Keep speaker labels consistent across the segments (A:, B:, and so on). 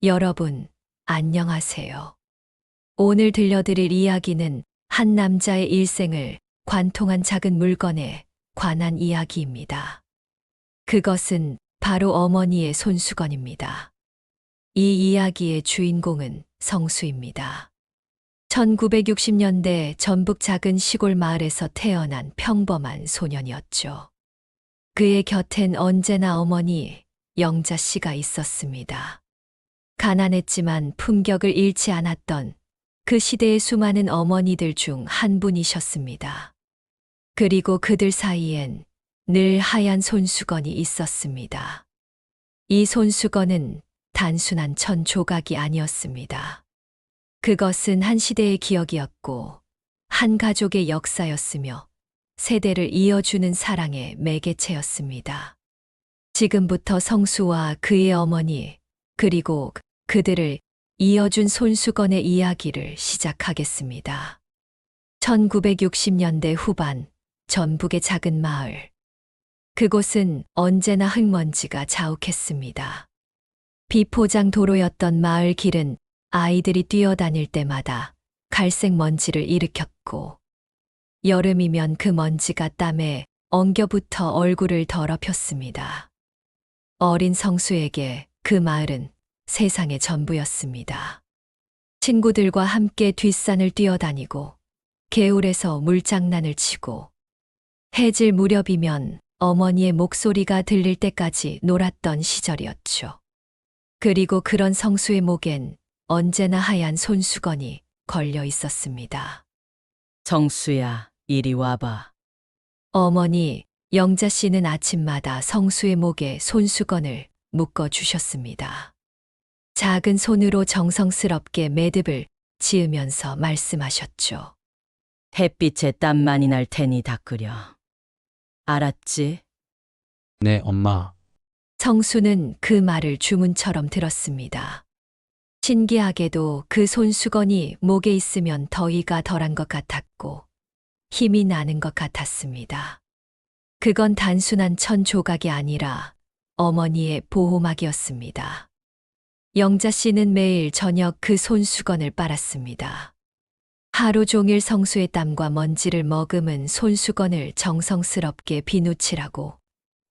A: 여러분, 안녕하세요. 오늘 들려드릴 이야기는 한 남자의 일생을 관통한 작은 물건에 관한 이야기입니다. 그것은 바로 어머니의 손수건입니다. 이 이야기의 주인공은 성수입니다. 1960년대 전북 작은 시골 마을에서 태어난 평범한 소년이었죠. 그의 곁엔 언제나 어머니 영자 씨가 있었습니다. 가난했지만 품격을 잃지 않았던 그 시대의 수많은 어머니들 중 한 분이셨습니다. 그리고 그들 사이엔 늘 하얀 손수건이 있었습니다. 이 손수건은 단순한 천 조각이 아니었습니다. 그것은 한 시대의 기억이었고, 한 가족의 역사였으며, 세대를 이어주는 사랑의 매개체였습니다. 지금부터 성수와 그의 어머니, 그리고 그들을 이어준 손수건의 이야기를 시작하겠습니다. 1960년대 후반, 전북의 작은 마을. 그곳은 언제나 흙먼지가 자욱했습니다. 비포장 도로였던 마을 길은 아이들이 뛰어다닐 때마다 갈색 먼지를 일으켰고, 여름이면 그 먼지가 땀에 엉겨붙어 얼굴을 더럽혔습니다. 어린 성수에게 그 마을은 세상의 전부였습니다. 친구들과 함께 뒷산을 뛰어다니고, 개울에서 물장난을 치고, 해질 무렵이면 어머니의 목소리가 들릴 때까지 놀았던 시절이었죠. 그리고 그런 성수의 목엔 언제나 하얀 손수건이 걸려 있었습니다.
B: 정수야, 이리 와봐.
A: 어머니 영자 씨는 아침마다 성수의 목에 손수건을 묶어 주셨습니다. 작은 손으로 정성스럽게 매듭을 지으면서 말씀하셨죠.
B: 햇빛에 땀 많이 날 테니 닦으려. 알았지?
C: 네, 엄마.
A: 성수는 그 말을 주문처럼 들었습니다. 신기하게도 그 손수건이 목에 있으면 더위가 덜한 것 같았고 힘이 나는 것 같았습니다. 그건 단순한 천 조각이 아니라 어머니의 보호막이었습니다. 영자 씨는 매일 저녁 그 손수건을 빨았습니다. 하루 종일 성수의 땀과 먼지를 머금은 손수건을 정성스럽게 비누칠하고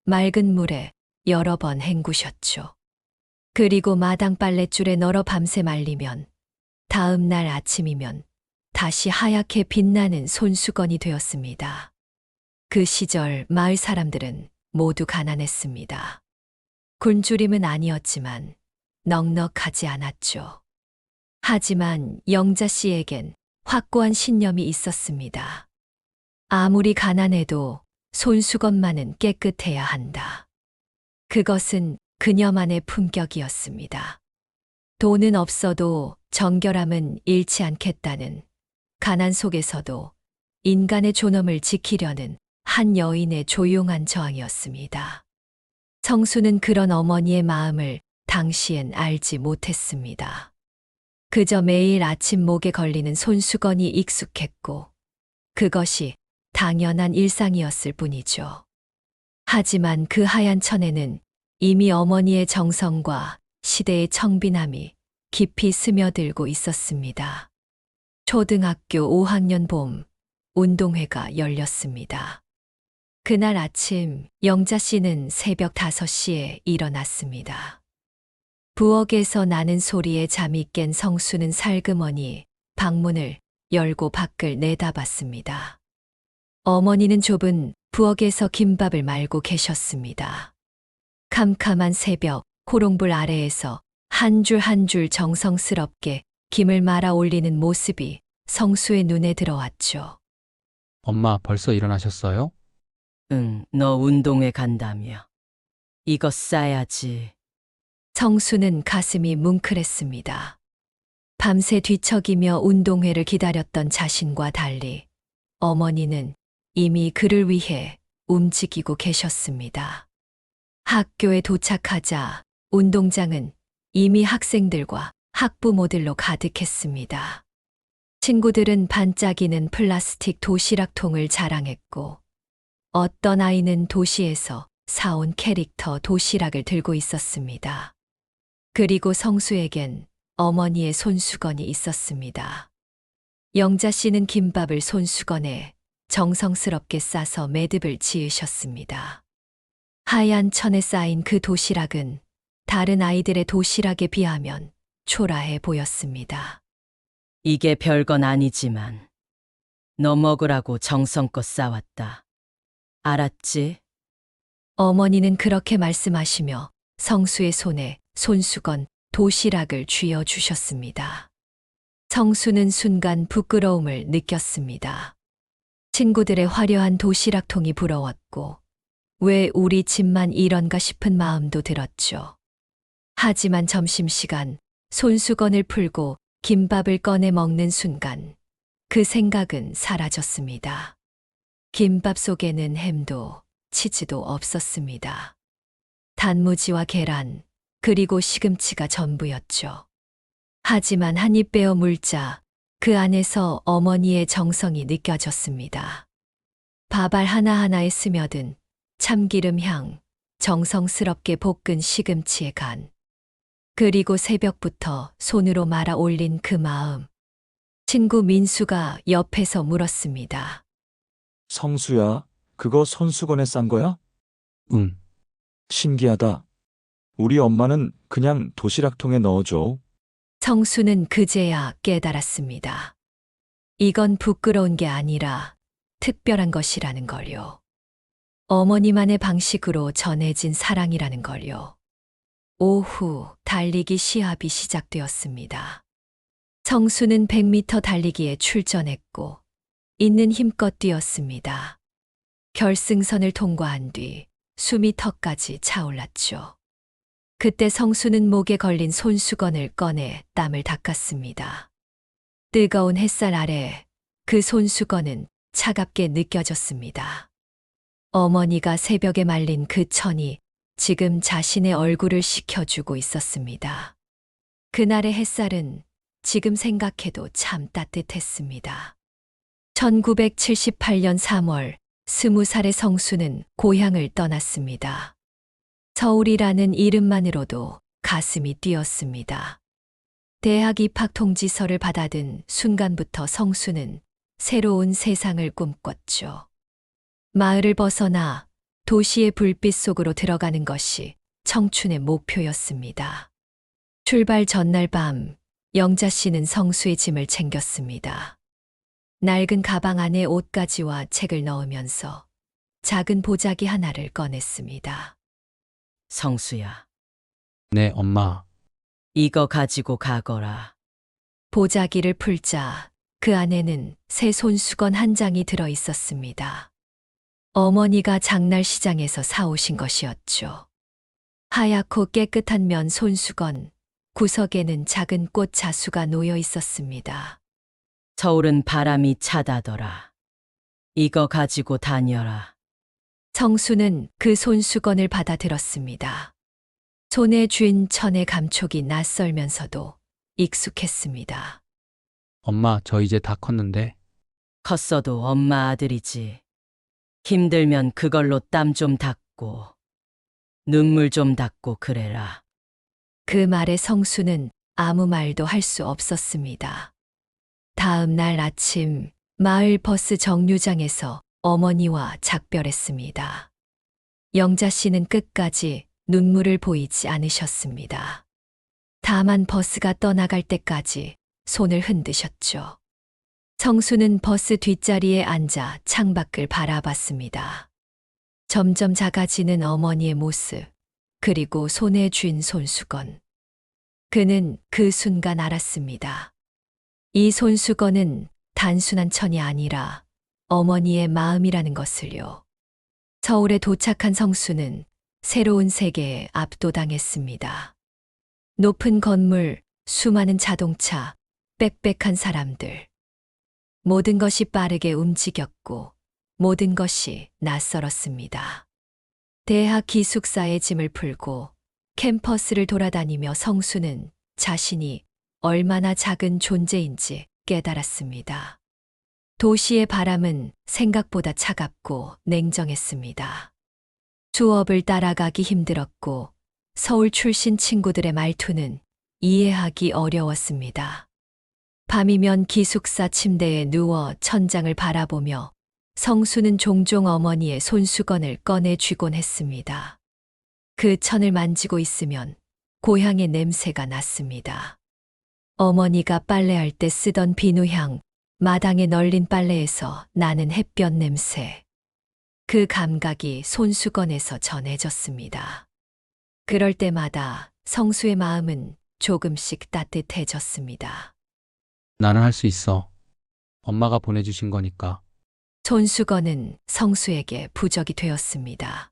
A: 맑은 물에 여러 번 헹구셨죠. 그리고 마당 빨랫줄에 널어 밤새 말리면 다음 날 아침이면 다시 하얗게 빛나는 손수건이 되었습니다. 그 시절 마을 사람들은 모두 가난했습니다. 굶주림은 아니었지만 넉넉하지 않았죠. 하지만 영자 씨에겐 확고한 신념이 있었습니다. 아무리 가난해도 손수건만은 깨끗해야 한다. 그것은 그녀만의 품격이었습니다. 돈은 없어도 정결함은 잃지 않겠다는, 가난 속에서도 인간의 존엄을 지키려는 한 여인의 조용한 저항이었습니다. 성수는 그런 어머니의 마음을 당시엔 알지 못했습니다. 그저 매일 아침 목에 걸리는 손수건이 익숙했고, 그것이 당연한 일상이었을 뿐이죠. 하지만 그 하얀 천에는 이미 어머니의 정성과 시대의 청빈함이 깊이 스며들고 있었습니다. 초등학교 5학년 봄, 운동회가 열렸습니다. 그날 아침 영자 씨는 새벽 5시에 일어났습니다. 부엌에서 나는 소리에 잠이 깬 성수는 살그머니 방문을 열고 밖을 내다봤습니다. 어머니는 좁은 부엌에서 김밥을 말고 계셨습니다. 캄캄한 새벽 호롱불 아래에서 한 줄 한 줄 정성스럽게 김을 말아 올리는 모습이 성수의 눈에 들어왔죠.
C: 엄마 벌써 일어나셨어요?
B: 응, 너 운동회 간다며. 이거 싸야지.
A: 성수는 가슴이 뭉클했습니다. 밤새 뒤척이며 운동회를 기다렸던 자신과 달리 어머니는 이미 그를 위해 움직이고 계셨습니다. 학교에 도착하자 운동장은 이미 학생들과 학부모들로 가득했습니다. 친구들은 반짝이는 플라스틱 도시락통을 자랑했고, 어떤 아이는 도시에서 사온 캐릭터 도시락을 들고 있었습니다. 그리고 성수에겐 어머니의 손수건이 있었습니다. 영자 씨는 김밥을 손수건에 정성스럽게 싸서 매듭을 지으셨습니다. 하얀 천에 쌓인 그 도시락은 다른 아이들의 도시락에 비하면 초라해 보였습니다.
B: 이게 별건 아니지만 너 먹으라고 정성껏 싸왔다. 알았지?
A: 어머니는 그렇게 말씀하시며 성수의 손에 손수건, 도시락을 쥐어 주셨습니다. 성수는 순간 부끄러움을 느꼈습니다. 친구들의 화려한 도시락통이 부러웠고, 왜 우리 집만 이런가 싶은 마음도 들었죠. 하지만 점심시간 손수건을 풀고 김밥을 꺼내 먹는 순간 그 생각은 사라졌습니다. 김밥 속에는 햄도 치즈도 없었습니다. 단무지와 계란, 그리고 시금치가 전부였죠. 하지만 한 입 베어 물자 그 안에서 어머니의 정성이 느껴졌습니다. 밥알 하나하나에 스며든 참기름 향, 정성스럽게 볶은 시금치의 간, 그리고 새벽부터 손으로 말아 올린 그 마음. 친구 민수가 옆에서 물었습니다.
D: 성수야, 그거 손수건에 싼 거야?
C: 응.
D: 신기하다. 우리 엄마는 그냥 도시락통에 넣어줘.
A: 성수는 그제야 깨달았습니다. 이건 부끄러운 게 아니라 특별한 것이라는 걸요. 어머니만의 방식으로 전해진 사랑이라는 걸요. 오후 달리기 시합이 시작되었습니다. 성수는 100m 달리기에 출전했고 있는 힘껏 뛰었습니다. 결승선을 통과한 뒤 숨이 턱까지 차올랐죠. 그때 성수는 목에 걸린 손수건을 꺼내 땀을 닦았습니다. 뜨거운 햇살 아래 그 손수건은 차갑게 느껴졌습니다. 어머니가 새벽에 말린 그 천이 지금 자신의 얼굴을 식혀주고 있었습니다. 그날의 햇살은 지금 생각해도 참 따뜻했습니다. 1978년 3월 20살의 성수는 고향을 떠났습니다. 서울이라는 이름만으로도 가슴이 뛰었습니다. 대학 입학 통지서를 받아든 순간부터 성수는 새로운 세상을 꿈꿨죠. 마을을 벗어나 도시의 불빛 속으로 들어가는 것이 청춘의 목표였습니다. 출발 전날 밤, 영자 씨는 성수의 짐을 챙겼습니다. 낡은 가방 안에 옷가지와 책을 넣으면서 작은 보자기 하나를 꺼냈습니다.
B: 성수야,
C: 네, 엄마.
B: 이거 가지고 가거라.
A: 보자기를 풀자 그 안에는 새 손수건 한 장이 들어 있었습니다. 어머니가 장날시장에서 사오신 것이었죠. 하얗고 깨끗한 면 손수건, 구석에는 작은 꽃 자수가 놓여 있었습니다.
B: 서울은 바람이 차다더라. 이거 가지고 다녀라.
A: 성수는 그 손수건을 받아 들었습니다. 손에 쥔 천의 감촉이 낯설면서도 익숙했습니다.
C: 엄마, 저 이제 다 컸는데.
B: 컸어도 엄마 아들이지. 힘들면 그걸로 땀 좀 닦고 눈물 좀 닦고 그래라.
A: 그 말에 성수는 아무 말도 할 수 없었습니다. 다음 날 아침 마을 버스 정류장에서 어머니와 작별했습니다. 영자 씨는 끝까지 눈물을 보이지 않으셨습니다. 다만 버스가 떠나갈 때까지 손을 흔드셨죠. 성수는 버스 뒷자리에 앉아 창밖을 바라봤습니다. 점점 작아지는 어머니의 모습, 그리고 손에 쥔 손수건. 그는 그 순간 알았습니다. 이 손수건은 단순한 천이 아니라 어머니의 마음이라는 것을요. 서울에 도착한 성수는 새로운 세계에 압도당했습니다. 높은 건물, 수많은 자동차, 빽빽한 사람들. 모든 것이 빠르게 움직였고 모든 것이 낯설었습니다. 대학 기숙사의 짐을 풀고 캠퍼스를 돌아다니며 성수는 자신이 얼마나 작은 존재인지 깨달았습니다. 도시의 바람은 생각보다 차갑고 냉정했습니다. 수업을 따라가기 힘들었고 서울 출신 친구들의 말투는 이해하기 어려웠습니다. 밤이면 기숙사 침대에 누워 천장을 바라보며 성수는 종종 어머니의 손수건을 꺼내 쥐곤 했습니다. 그 천을 만지고 있으면 고향의 냄새가 났습니다. 어머니가 빨래할 때 쓰던 비누향, 마당에 널린 빨래에서 나는 햇볕 냄새. 그 감각이 손수건에서 전해졌습니다. 그럴 때마다 성수의 마음은 조금씩 따뜻해졌습니다.
C: 나는 할 수 있어. 엄마가 보내주신 거니까.
A: 손수건은 성수에게 부적이 되었습니다.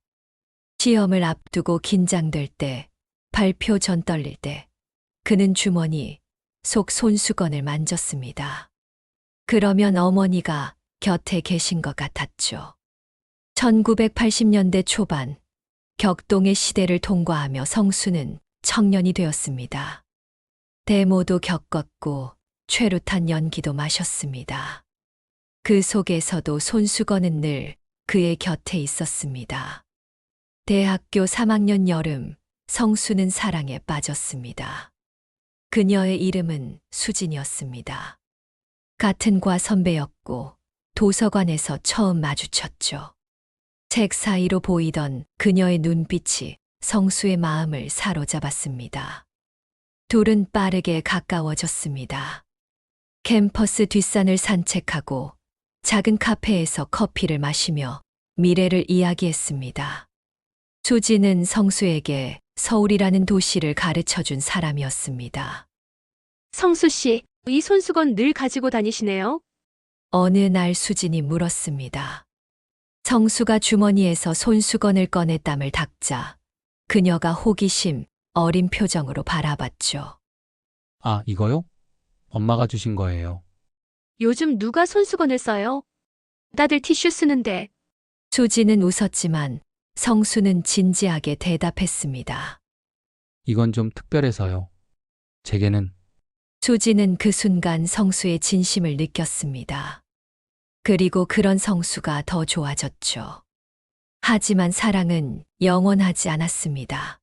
A: 시험을 앞두고 긴장될 때, 발표 전 떨릴 때, 그는 주머니 속 손수건을 만졌습니다. 그러면 어머니가 곁에 계신 것 같았죠. 1980년대 초반, 격동의 시대를 통과하며 성수는 청년이 되었습니다. 데모도 겪었고 최루탄 연기도 마셨습니다. 그 속에서도 손수건은 늘 그의 곁에 있었습니다. 대학교 3학년 여름, 성수는 사랑에 빠졌습니다. 그녀의 이름은 수진이었습니다. 같은 과 선배였고 도서관에서 처음 마주쳤죠. 책 사이로 보이던 그녀의 눈빛이 성수의 마음을 사로잡았습니다. 둘은 빠르게 가까워졌습니다. 캠퍼스 뒷산을 산책하고 작은 카페에서 커피를 마시며 미래를 이야기했습니다. 수지는 성수에게 서울이라는 도시를 가르쳐준 사람이었습니다.
E: 성수 씨, 이 손수건 늘 가지고 다니시네요.
A: 어느 날 수진이 물었습니다. 성수가 주머니에서 손수건을 꺼내 땀을 닦자 그녀가 호기심 어린 표정으로 바라봤죠.
C: 아, 이거요? 엄마가 주신 거예요.
E: 요즘 누가 손수건을 써요? 다들 티슈 쓰는데.
A: 수지는 웃었지만 성수는 진지하게 대답했습니다.
C: 이건 좀 특별해서요. 제게는
A: 수지는 그 순간 성수의 진심을 느꼈습니다. 그리고 그런 성수가 더 좋아졌죠. 하지만 사랑은 영원하지 않았습니다.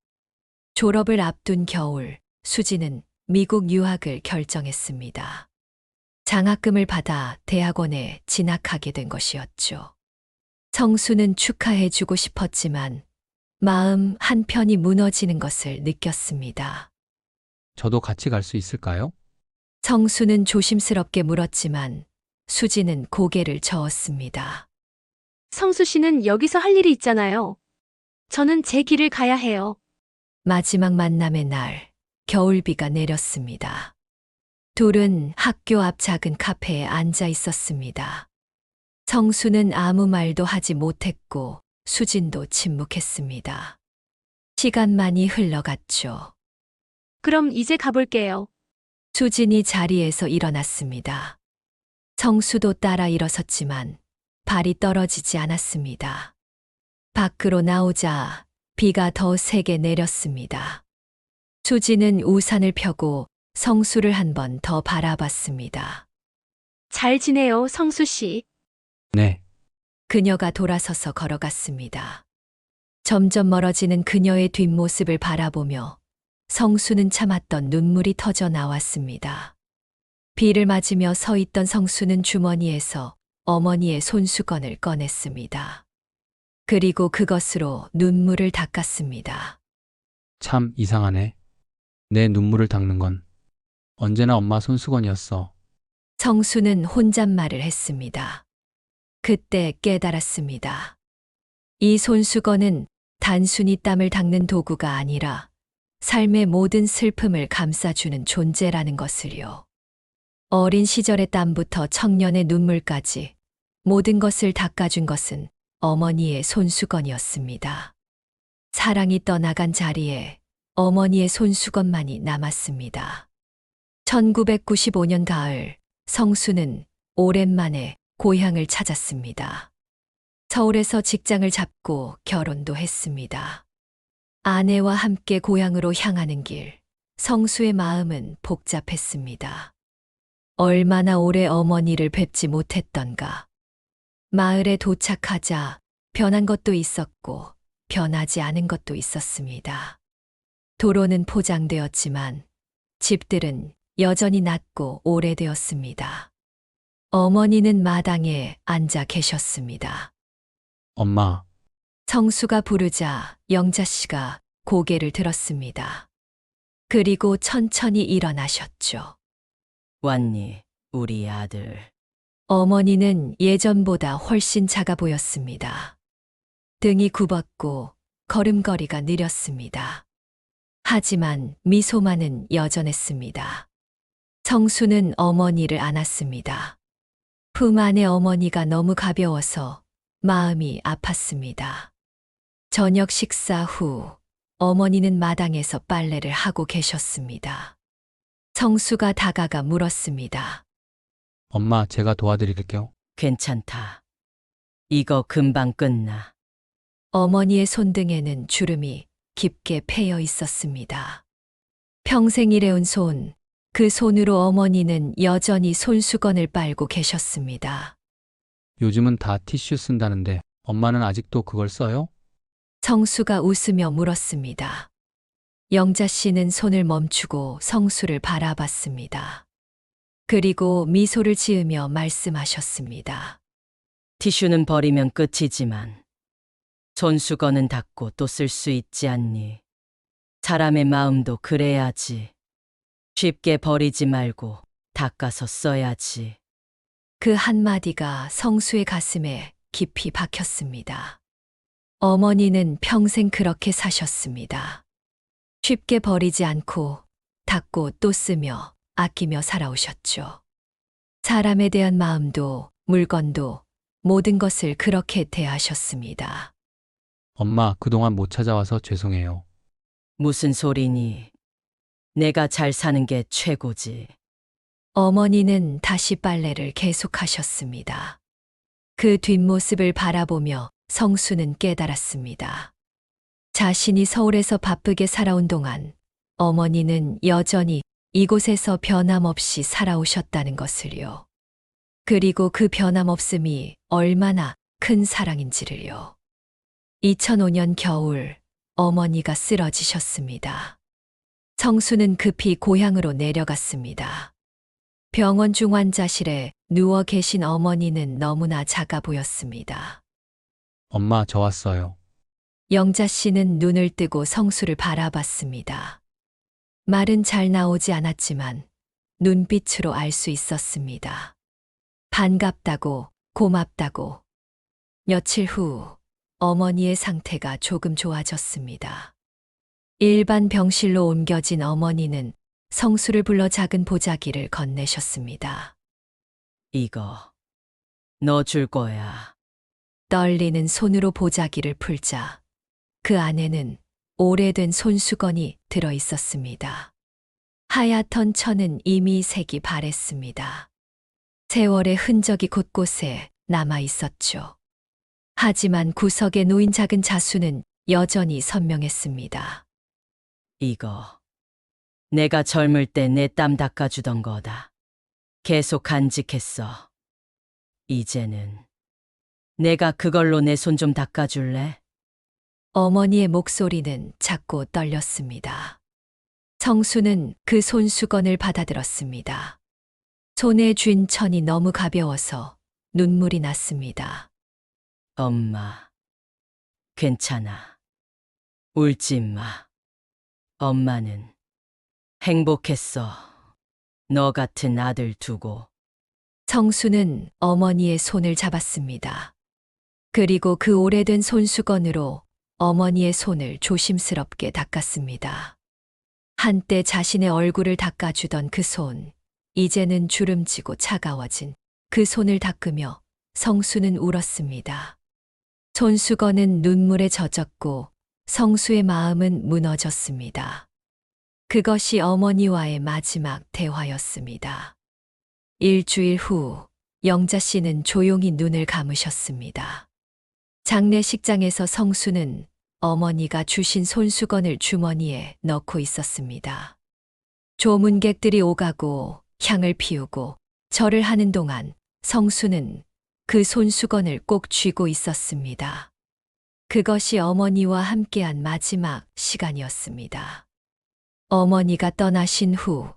A: 졸업을 앞둔 겨울, 수지는 미국 유학을 결정했습니다. 장학금을 받아 대학원에 진학하게 된 것이었죠. 성수는 축하해주고 싶었지만 마음 한편이 무너지는 것을 느꼈습니다.
C: 저도 같이 갈 수 있을까요?
A: 성수는 조심스럽게 물었지만 수지는 고개를 저었습니다.
E: 성수 씨는 여기서 할 일이 있잖아요. 저는 제 길을 가야 해요.
A: 마지막 만남의 날, 겨울비가 내렸습니다. 둘은 학교 앞 작은 카페에 앉아 있었습니다. 성수는 아무 말도 하지 못했고 수진도 침묵했습니다. 시간만이 흘러갔죠.
E: 그럼 이제 가볼게요.
A: 수진이 자리에서 일어났습니다. 성수도 따라 일어섰지만 발이 떨어지지 않았습니다. 밖으로 나오자 비가 더 세게 내렸습니다. 수진은 우산을 펴고 성수를 한 번 더 바라봤습니다.
E: 잘 지내요, 성수 씨.
C: 네.
A: 그녀가 돌아서서 걸어갔습니다. 점점 멀어지는 그녀의 뒷모습을 바라보며 성수는 참았던 눈물이 터져 나왔습니다. 비를 맞으며 서 있던 성수는 주머니에서 어머니의 손수건을 꺼냈습니다. 그리고 그것으로 눈물을 닦았습니다.
C: 참 이상하네. 내 눈물을 닦는 건 언제나 엄마 손수건이었어.
A: 성수는 혼잣말을 했습니다. 그때 깨달았습니다. 이 손수건은 단순히 땀을 닦는 도구가 아니라 삶의 모든 슬픔을 감싸주는 존재라는 것을요. 어린 시절의 땀부터 청년의 눈물까지 모든 것을 닦아준 것은 어머니의 손수건이었습니다. 사랑이 떠나간 자리에 어머니의 손수건만이 남았습니다. 1995년 가을, 성수는 오랜만에 고향을 찾았습니다. 서울에서 직장을 잡고 결혼도 했습니다. 아내와 함께 고향으로 향하는 길, 성수의 마음은 복잡했습니다. 얼마나 오래 어머니를 뵙지 못했던가. 마을에 도착하자 변한 것도 있었고 변하지 않은 것도 있었습니다. 도로는 포장되었지만 집들은 여전히 낮고 오래되었습니다. 어머니는 마당에 앉아 계셨습니다.
C: 엄마,
A: 성수가 부르자 영자 씨가 고개를 들었습니다. 그리고 천천히 일어나셨죠.
B: 왔니, 우리 아들.
A: 어머니는 예전보다 훨씬 작아 보였습니다. 등이 굽었고 걸음걸이가 느렸습니다. 하지만 미소만은 여전했습니다. 성수는 어머니를 안았습니다. 품 안에 어머니가 너무 가벼워서 마음이 아팠습니다. 저녁 식사 후 어머니는 마당에서 빨래를 하고 계셨습니다. 성수가 다가가 물었습니다.
C: 엄마, 제가 도와드릴게요.
B: 괜찮다. 이거 금방 끝나.
A: 어머니의 손등에는 주름이 깊게 패여 있었습니다. 평생 일해온 손, 그 손으로 어머니는 여전히 손수건을 빨고 계셨습니다.
C: 요즘은 다 티슈 쓴다는데 엄마는 아직도 그걸 써요?
A: 성수가 웃으며 물었습니다. 영자 씨는 손을 멈추고 성수를 바라봤습니다. 그리고 미소를 지으며 말씀하셨습니다.
B: 티슈는 버리면 끝이지만 손수건은 닦고 또 쓸 수 있지 않니? 사람의 마음도 그래야지. 쉽게 버리지 말고 닦아서 써야지.
A: 그 한마디가 성수의 가슴에 깊이 박혔습니다. 어머니는 평생 그렇게 사셨습니다. 쉽게 버리지 않고 닦고 또 쓰며 아끼며 살아오셨죠. 사람에 대한 마음도 물건도 모든 것을 그렇게 대하셨습니다.
C: 엄마, 그동안 못 찾아와서 죄송해요.
B: 무슨 소리니? 내가 잘 사는 게 최고지.
A: 어머니는 다시 빨래를 계속하셨습니다. 그 뒷모습을 바라보며 성수는 깨달았습니다. 자신이 서울에서 바쁘게 살아온 동안 어머니는 여전히 이곳에서 변함없이 살아오셨다는 것을요. 그리고 그 변함없음이 얼마나 큰 사랑인지를요. 2005년 겨울 어머니가 쓰러지셨습니다. 성수는 급히 고향으로 내려갔습니다. 병원 중환자실에 누워 계신 어머니는 너무나 작아 보였습니다.
C: 엄마, 저 왔어요.
A: 영자 씨는 눈을 뜨고 성수를 바라봤습니다. 말은 잘 나오지 않았지만 눈빛으로 알 수 있었습니다. 반갑다고, 고맙다고. 며칠 후 어머니의 상태가 조금 좋아졌습니다. 일반 병실로 옮겨진 어머니는 성수를 불러 작은 보자기를 건네셨습니다.
B: 이거 너 줄 거야.
A: 떨리는 손으로 보자기를 풀자 그 안에는 오래된 손수건이 들어 있었습니다. 하얗던 천은 이미 색이 바랬습니다. 세월의 흔적이 곳곳에 남아 있었죠. 하지만 구석에 놓인 작은 자수는 여전히 선명했습니다.
B: 이거 내가 젊을 때 내 땀 닦아주던 거다. 계속 간직했어. 이제는 내가 그걸로 내 손 좀 닦아줄래?
A: 어머니의 목소리는 작고 떨렸습니다. 성수는 그 손수건을 받아들었습니다. 손에 쥔 천이 너무 가벼워서 눈물이 났습니다.
B: 엄마, 괜찮아. 울지 마. 엄마는 행복했어. 너 같은 아들 두고.
A: 성수는 어머니의 손을 잡았습니다. 그리고 그 오래된 손수건으로 어머니의 손을 조심스럽게 닦았습니다. 한때 자신의 얼굴을 닦아주던 그 손, 이제는 주름지고 차가워진 그 손을 닦으며 성수는 울었습니다. 손수건은 눈물에 젖었고 성수의 마음은 무너졌습니다. 그것이 어머니와의 마지막 대화였습니다. 일주일 후 영자 씨는 조용히 눈을 감으셨습니다. 장례식장에서 성수는 어머니가 주신 손수건을 주머니에 넣고 있었습니다. 조문객들이 오가고 향을 피우고 절을 하는 동안 성수는 그 손수건을 꼭 쥐고 있었습니다. 그것이 어머니와 함께한 마지막 시간이었습니다. 어머니가 떠나신 후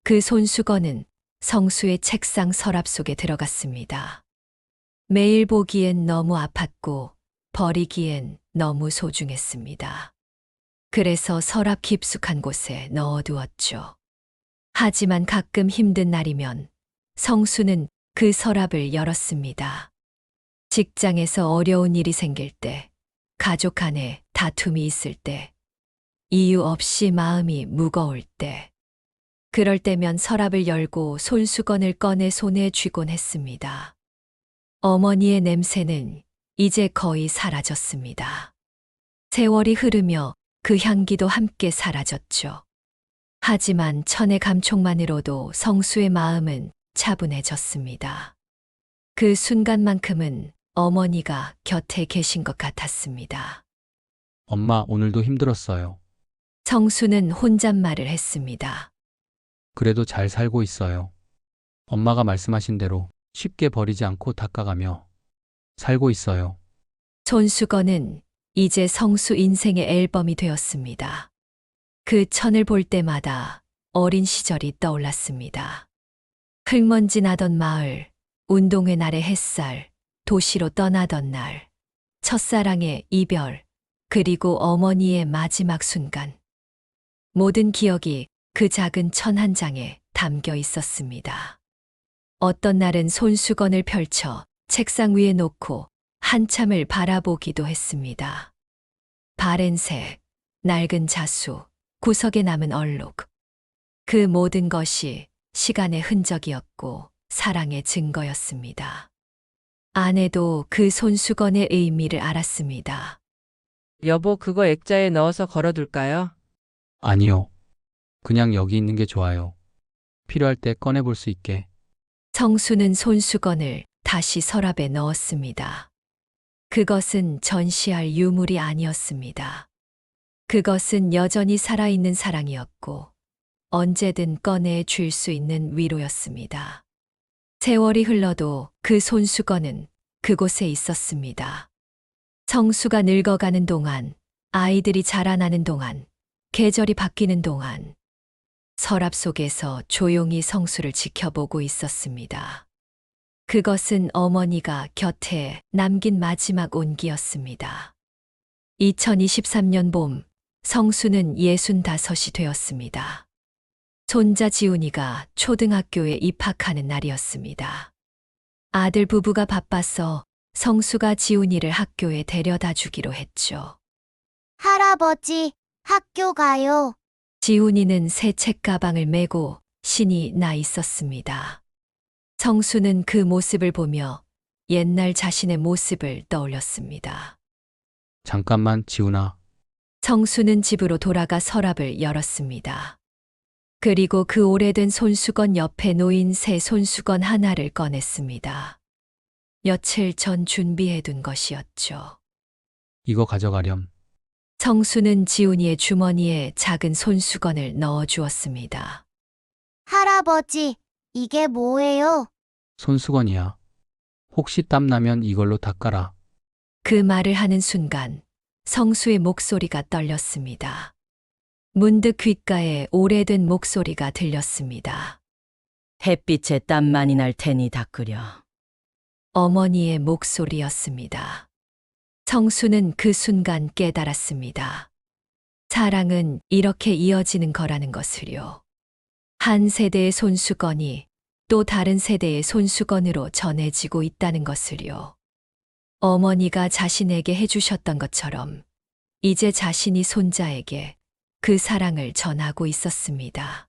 A: 그 손수건은 성수의 책상 서랍 속에 들어갔습니다. 매일 보기엔 너무 아팠고 버리기엔 너무 소중했습니다. 그래서 서랍 깊숙한 곳에 넣어두었죠. 하지만 가끔 힘든 날이면 성수는 그 서랍을 열었습니다. 직장에서 어려운 일이 생길 때, 가족 간에 다툼이 있을 때, 이유 없이 마음이 무거울 때, 그럴 때면 서랍을 열고 손수건을 꺼내 손에 쥐곤 했습니다. 어머니의 냄새는 이제 거의 사라졌습니다. 세월이 흐르며 그 향기도 함께 사라졌죠. 하지만 천의 감촉만으로도 성수의 마음은 차분해졌습니다. 그 순간만큼은 어머니가 곁에 계신 것 같았습니다.
C: 엄마, 오늘도 힘들었어요.
A: 성수는 혼잣말을 했습니다.
C: 그래도 잘 살고 있어요. 엄마가 말씀하신 대로 쉽게 버리지 않고 닦아가며 살고 있어요.
A: 손수건은 이제 성수 인생의 앨범이 되었습니다. 그 천을 볼 때마다 어린 시절이 떠올랐습니다. 흙먼지 나던 마을, 운동회 날의 햇살, 도시로 떠나던 날, 첫사랑의 이별, 그리고 어머니의 마지막 순간. 모든 기억이 그 작은 천 한 장에 담겨 있었습니다. 어떤 날은 손수건을 펼쳐 책상 위에 놓고 한참을 바라보기도 했습니다. 바랜색, 낡은 자수, 구석에 남은 얼룩. 그 모든 것이 시간의 흔적이었고 사랑의 증거였습니다. 아내도 그 손수건의 의미를 알았습니다.
F: 여보, 그거 액자에 넣어서 걸어둘까요?
C: 아니요. 그냥 여기 있는 게 좋아요. 필요할 때 꺼내볼 수 있게.
A: 성수는 손수건을 다시 서랍에 넣었습니다. 그것은 전시할 유물이 아니었습니다. 그것은 여전히 살아있는 사랑이었고 언제든 꺼내 줄 수 있는 위로였습니다. 세월이 흘러도 그 손수건은 그곳에 있었습니다. 성수가 늙어가는 동안, 아이들이 자라나는 동안, 계절이 바뀌는 동안, 서랍 속에서 조용히 성수를 지켜보고 있었습니다. 그것은 어머니가 곁에 남긴 마지막 온기였습니다. 2023년 봄, 성수는 65이 되었습니다. 손자 지훈이가 초등학교에 입학하는 날이었습니다. 아들 부부가 바빠서 성수가 지훈이를 학교에 데려다 주기로 했죠.
G: 할아버지, 학교 가요.
A: 지훈이는 새 책가방을 메고 신이 나 있었습니다. 성수는 그 모습을 보며 옛날 자신의 모습을 떠올렸습니다.
C: 잠깐만, 지훈아.
A: 성수는 집으로 돌아가 서랍을 열었습니다. 그리고 그 오래된 손수건 옆에 놓인 새 손수건 하나를 꺼냈습니다. 며칠 전 준비해둔 것이었죠.
C: 이거 가져가렴.
A: 성수는 지훈이의 주머니에 작은 손수건을 넣어 주었습니다.
G: 할아버지, 이게 뭐예요?
C: 손수건이야. 혹시 땀나면 이걸로 닦아라.
A: 그 말을 하는 순간 성수의 목소리가 떨렸습니다. 문득 귓가에 오래된 목소리가 들렸습니다.
B: 햇빛에 땀 많이 날 테니 닦으려.
A: 어머니의 목소리였습니다. 성수는 그 순간 깨달았습니다. 사랑은 이렇게 이어지는 거라는 것을요. 한 세대의 손수건이 또 다른 세대의 손수건으로 전해지고 있다는 것을요. 어머니가 자신에게 해주셨던 것처럼 이제 자신이 손자에게 그 사랑을 전하고 있었습니다.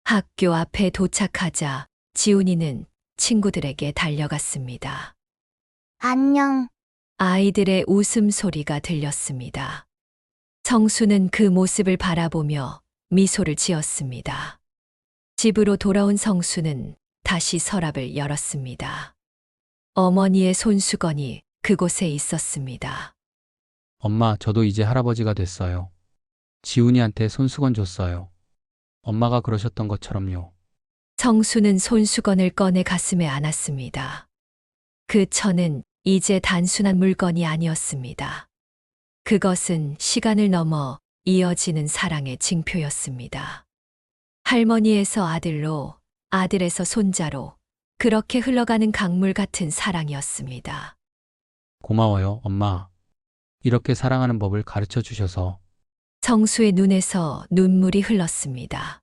A: 학교 앞에 도착하자 지훈이는 친구들에게 달려갔습니다.
G: 안녕.
A: 아이들의 웃음소리가 들렸습니다. 성수는 그 모습을 바라보며 미소를 지었습니다. 집으로 돌아온 성수는 다시 서랍을 열었습니다. 어머니의 손수건이 그곳에 있었습니다.
C: 엄마, 저도 이제 할아버지가 됐어요. 지훈이한테 손수건 줬어요. 엄마가 그러셨던 것처럼요.
A: 성수는 손수건을 꺼내 가슴에 안았습니다. 그 천은 이제 단순한 물건이 아니었습니다. 그것은 시간을 넘어 이어지는 사랑의 징표였습니다. 할머니에서 아들로, 아들에서 손자로 그렇게 흘러가는 강물 같은 사랑이었습니다.
C: 고마워요, 엄마. 이렇게 사랑하는 법을 가르쳐 주셔서.
A: 성수의 눈에서 눈물이 흘렀습니다.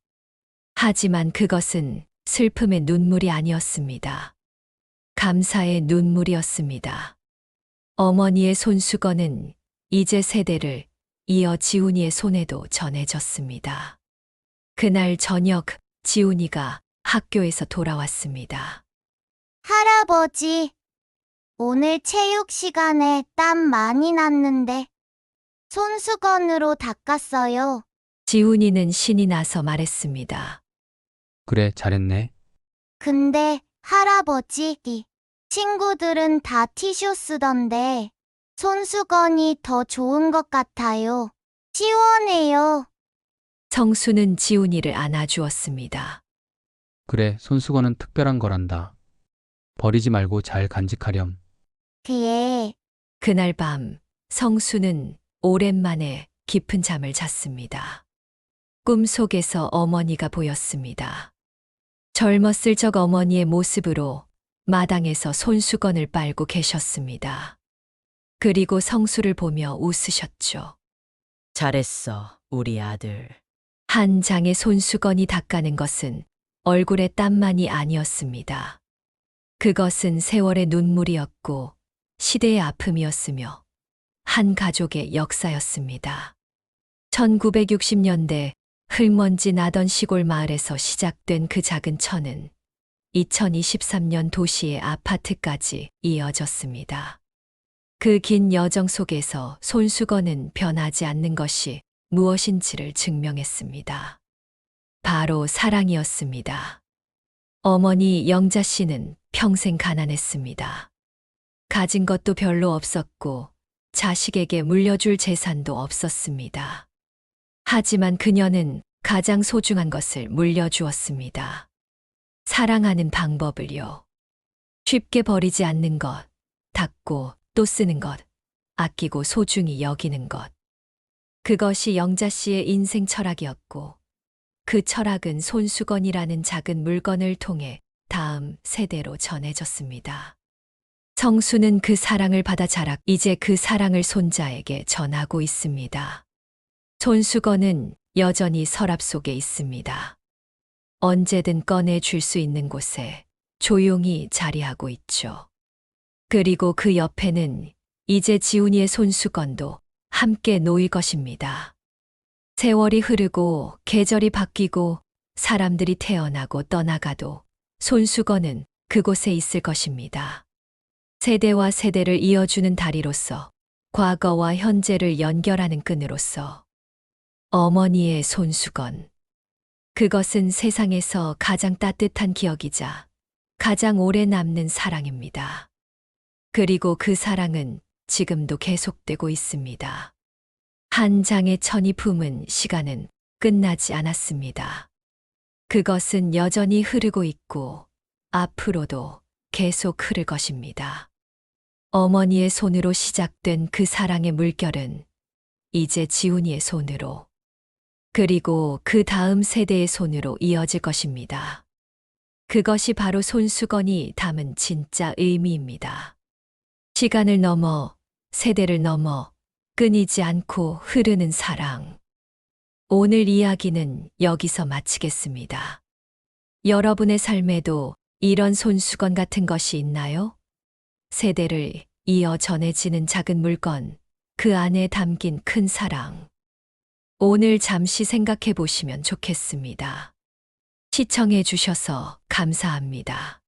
A: 하지만 그것은 슬픔의 눈물이 아니었습니다. 감사의 눈물이었습니다. 어머니의 손수건은 이제 세대를 이어 지훈이의 손에도 전해졌습니다. 그날 저녁 지훈이가 학교에서 돌아왔습니다.
G: 할아버지, 오늘 체육 시간에 땀 많이 났는데 손수건으로 닦았어요.
A: 지훈이는 신이 나서 말했습니다.
C: 그래, 잘했네.
G: 근데 할아버지, 친구들은 다 티슈 쓰던데 손수건이 더 좋은 것 같아요. 시원해요.
A: 성수는 지훈이를 안아주었습니다.
C: 그래, 손수건은 특별한 거란다. 버리지 말고 잘 간직하렴.
G: 그에
A: 그날 밤 성수는 오랜만에 깊은 잠을 잤습니다. 꿈속에서 어머니가 보였습니다. 젊었을 적 어머니의 모습으로 마당에서 손수건을 빨고 계셨습니다. 그리고 성수를 보며 웃으셨죠.
B: 잘했어, 우리 아들.
A: 한 장의 손수건이 닦아낸 것은 얼굴의 땀만이 아니었습니다. 그것은 세월의 눈물이었고 시대의 아픔이었으며 한 가족의 역사였습니다. 1960년대 흙먼지 나던 시골 마을에서 시작된 그 작은 터는 2023년 도시의 아파트까지 이어졌습니다. 그 긴 여정 속에서 손수건은 변하지 않는 것이 무엇인지를 증명했습니다. 바로 사랑이었습니다. 어머니 영자 씨는 평생 가난했습니다. 가진 것도 별로 없었고 자식에게 물려줄 재산도 없었습니다. 하지만 그녀는 가장 소중한 것을 물려주었습니다. 사랑하는 방법을요. 쉽게 버리지 않는 것, 닦고 또 쓰는 것, 아끼고 소중히 여기는 것. 그것이 영자 씨의 인생 철학이었고 그 철학은 손수건이라는 작은 물건을 통해 다음 세대로 전해졌습니다. 성수는 그 사랑을 받아 자라 이제 그 사랑을 손자에게 전하고 있습니다. 손수건은 여전히 서랍 속에 있습니다. 언제든 꺼내 줄 수 있는 곳에 조용히 자리하고 있죠. 그리고 그 옆에는 이제 지훈이의 손수건도 함께 놓일 것입니다. 세월이 흐르고 계절이 바뀌고 사람들이 태어나고 떠나가도 손수건은 그곳에 있을 것입니다. 세대와 세대를 이어주는 다리로서 과거와 현재를 연결하는 끈으로서 어머니의 손수건. 그것은 세상에서 가장 따뜻한 기억이자 가장 오래 남는 사랑입니다. 그리고 그 사랑은 지금도 계속되고 있습니다. 한 장의 천이 품은 시간은 끝나지 않았습니다. 그것은 여전히 흐르고 있고 앞으로도 계속 흐를 것입니다. 어머니의 손으로 시작된 그 사랑의 물결은 이제 지훈이의 손으로 그리고 그 다음 세대의 손으로 이어질 것입니다. 그것이 바로 손수건이 담은 진짜 의미입니다. 시간을 넘어 세대를 넘어 끊이지 않고 흐르는 사랑. 오늘 이야기는 여기서 마치겠습니다. 여러분의 삶에도 이런 손수건 같은 것이 있나요? 세대를 이어 전해지는 작은 물건, 그 안에 담긴 큰 사랑. 오늘 잠시 생각해 보시면 좋겠습니다. 시청해 주셔서 감사합니다.